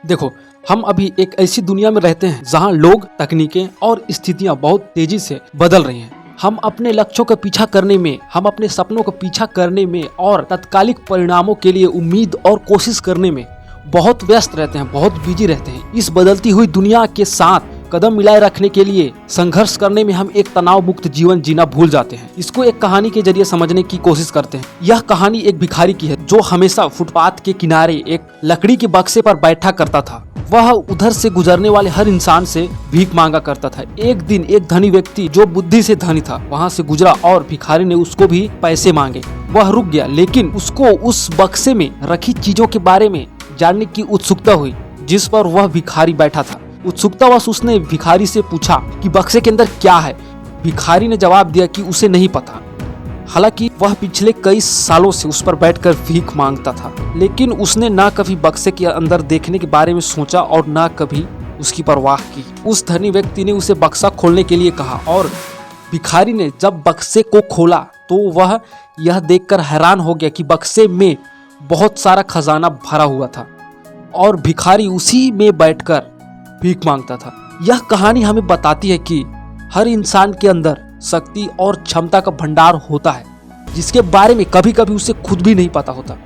देखो, हम अभी एक ऐसी दुनिया में रहते हैं जहां लोग, तकनीकें और स्थितियां बहुत तेजी से बदल रही हैं। हम अपने लक्ष्यों का पीछा करने में, हम अपने सपनों का पीछा करने में और तात्कालिक परिणामों के लिए उम्मीद और कोशिश करने में बहुत व्यस्त रहते हैं, बहुत बिजी रहते हैं। इस बदलती हुई दुनिया के साथ कदम मिलाए रखने के लिए संघर्ष करने में हम एक तनाव मुक्त जीवन जीना भूल जाते हैं। इसको एक कहानी के जरिए समझने की कोशिश करते हैं। यह कहानी एक भिखारी की है जो हमेशा फुटपाथ के किनारे एक लकड़ी के बक्से पर बैठा करता था। वह उधर से गुजरने वाले हर इंसान से भीख मांगा करता था। एक दिन एक धनी व्यक्ति जो बुद्धि से धनी था वहां से गुजरा और भिखारी ने उसको भी पैसे मांगे। वह रुक गया, लेकिन उसको उस बक्से में रखी चीजों के बारे में जानने की उत्सुकता हुई जिस पर वह भिखारी बैठा था। उत्सुकतावश उसने भिखारी से पूछा कि बक्से के अंदर क्या है। भिखारी ने जवाब दिया कि उसे नहीं पता। हालांकि वह पिछले कई सालों से उस पर बैठकर भीख मांगता था, लेकिन उसने ना कभी बक्से के अंदर देखने के बारे में सोचा और ना कभी उसकी परवाह की। उस धनी व्यक्ति ने उसे बक्सा खोलने के लिए कहा और भिखारी ने जब बक्से को खोला तो वह यह देखकर हैरान हो गया कि बक्से में बहुत सारा खजाना भरा हुआ था और भिखारी उसी में बैठकर भीख मांगता था। यह कहानी हमें बताती है कि हर इंसान के अंदर शक्ति और क्षमता का भंडार होता है जिसके बारे में कभी कभी उसे खुद भी नहीं पता होता।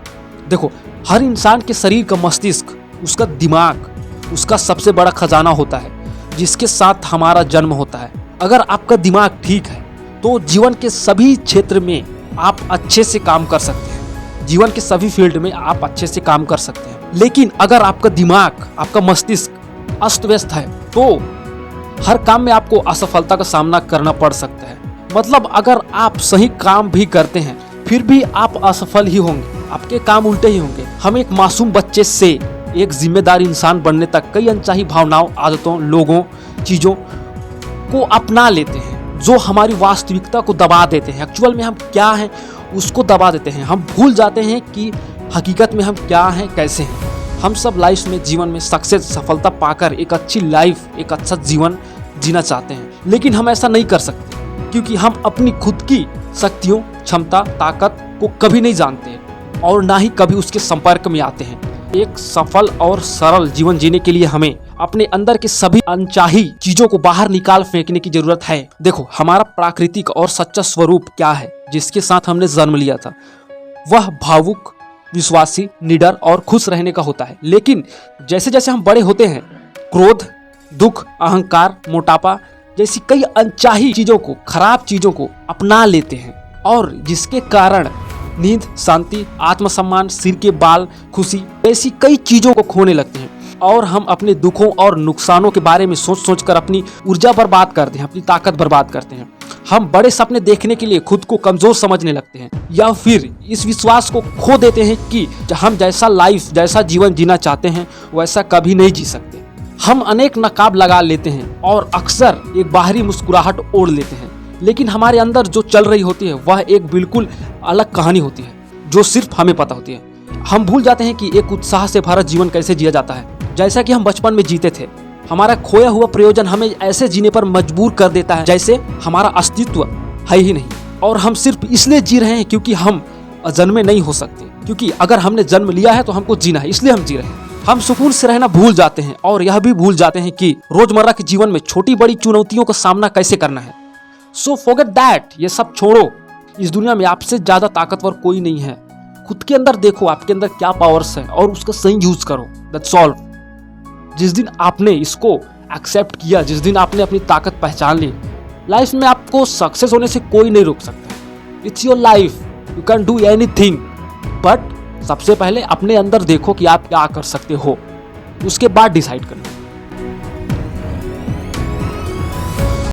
देखो, हर इंसान के शरीर का मस्तिष्क, उसका दिमाग, उसका सबसे बड़ा खजाना होता है जिसके साथ हमारा जन्म होता है। अगर आपका दिमाग ठीक है तो जीवन के सभी क्षेत्र में आप अच्छे से काम कर सकते हैं। जीवन के सभी फील्ड में आप अच्छे से काम कर सकते हैं। लेकिन अगर आपका दिमाग, आपका मस्तिष्क अस्त व्यस्त है तो हर काम में आपको असफलता का सामना करना पड़ सकता है। मतलब अगर आप सही काम भी करते हैं फिर भी आप असफल ही होंगे, आपके काम उल्टे ही होंगे। हम एक मासूम बच्चे से एक जिम्मेदार इंसान बनने तक कई अनचाही भावनाओं, आदतों, लोगों, चीजों को अपना लेते हैं जो हमारी वास्तविकता को दबा देते हैं। एक्चुअल में हम क्या हैं उसको दबा देते हैं। हम भूल जाते हैं कि हकीकत में हम क्या हैं, कैसे हैं। हम सब लाइफ में, जीवन में सक्सेस, सफलता पाकर एक अच्छी लाइफ, एक अच्छा जीवन जीना चाहते हैं, लेकिन हम ऐसा नहीं कर सकते क्योंकि हम अपनी खुद की शक्तियों, क्षमता, ताकत को कभी नहीं जानते और ना ही कभी उसके संपर्क में आते हैं। एक सफल और सरल जीवन जीने के लिए हमें अपने अंदर के सभी अनचाही चीजों को बाहर निकाल फेंकने की जरूरत है। देखो, हमारा प्राकृतिक और सच्चा स्वरूप क्या है जिसके साथ हमने जन्म लिया था? वह भावुक, विश्वासी, निडर और खुश रहने का होता है। लेकिन जैसे जैसे हम बड़े होते हैं, क्रोध, दुख, अहंकार, मोटापा जैसी कई अनचाही चीजों को, खराब चीजों को अपना लेते हैं और जिसके कारण नींद, शांति, आत्मसम्मान, सिर के बाल, खुशी ऐसी कई चीजों को खोने लगते हैं और हम अपने दुखों और नुकसानों के बारे में सोच सोच कर अपनी ऊर्जा बर्बाद करते हैं, अपनी ताकत बर्बाद करते हैं। हम बड़े सपने देखने के लिए खुद को कमजोर समझने लगते हैं या फिर इस विश्वास को खो देते हैं कि हम जैसा लाइफ, जैसा जीवन जीना चाहते हैं वैसा कभी नहीं जी सकते। हम अनेक नकाब लगा लेते हैं और अक्सर एक बाहरी मुस्कुराहट ओढ़ लेते हैं, लेकिन हमारे अंदर जो चल रही होती है वह एक बिल्कुल अलग कहानी होती है जो सिर्फ हमें पता होती है। हम भूल जाते हैं कि एक उत्साह से भरा जीवन कैसे जिया जाता है, जैसा कि हम बचपन में जीते थे। हमारा खोया हुआ प्रयोजन हमें ऐसे जीने पर मजबूर कर देता है जैसे हमारा अस्तित्व है ही नहीं और हम सिर्फ इसलिए जी रहे हैं क्योंकि हम अजन्मे नहीं हो सकते। क्योंकि अगर हमने जन्म लिया है तो हमको जीना है, इसलिए हम जी रहे हैं। हम सुकून से रहना भूल जाते हैं और यह भी भूल जाते हैं कि रोजमर्रा के जीवन में छोटी बड़ी चुनौतियों का सामना कैसे करना है। सो फॉरगेट दैट, ये सब छोड़ो। इस दुनिया में आपसे ज्यादा ताकतवर कोई नहीं है। खुद के अंदर देखो, आपके अंदर क्या पावर्स है और उसका सही यूज करो। That's all. जिस दिन आपने इसको एक्सेप्ट किया, जिस दिन आपने अपनी ताकत पहचान ली, लाइफ में आपको सक्सेस होने से कोई नहीं रोक सकता। It's your life, you can do anything. But सबसे पहले अपने अंदर देखो कि आप क्या कर सकते हो, उसके बाद डिसाइड करना।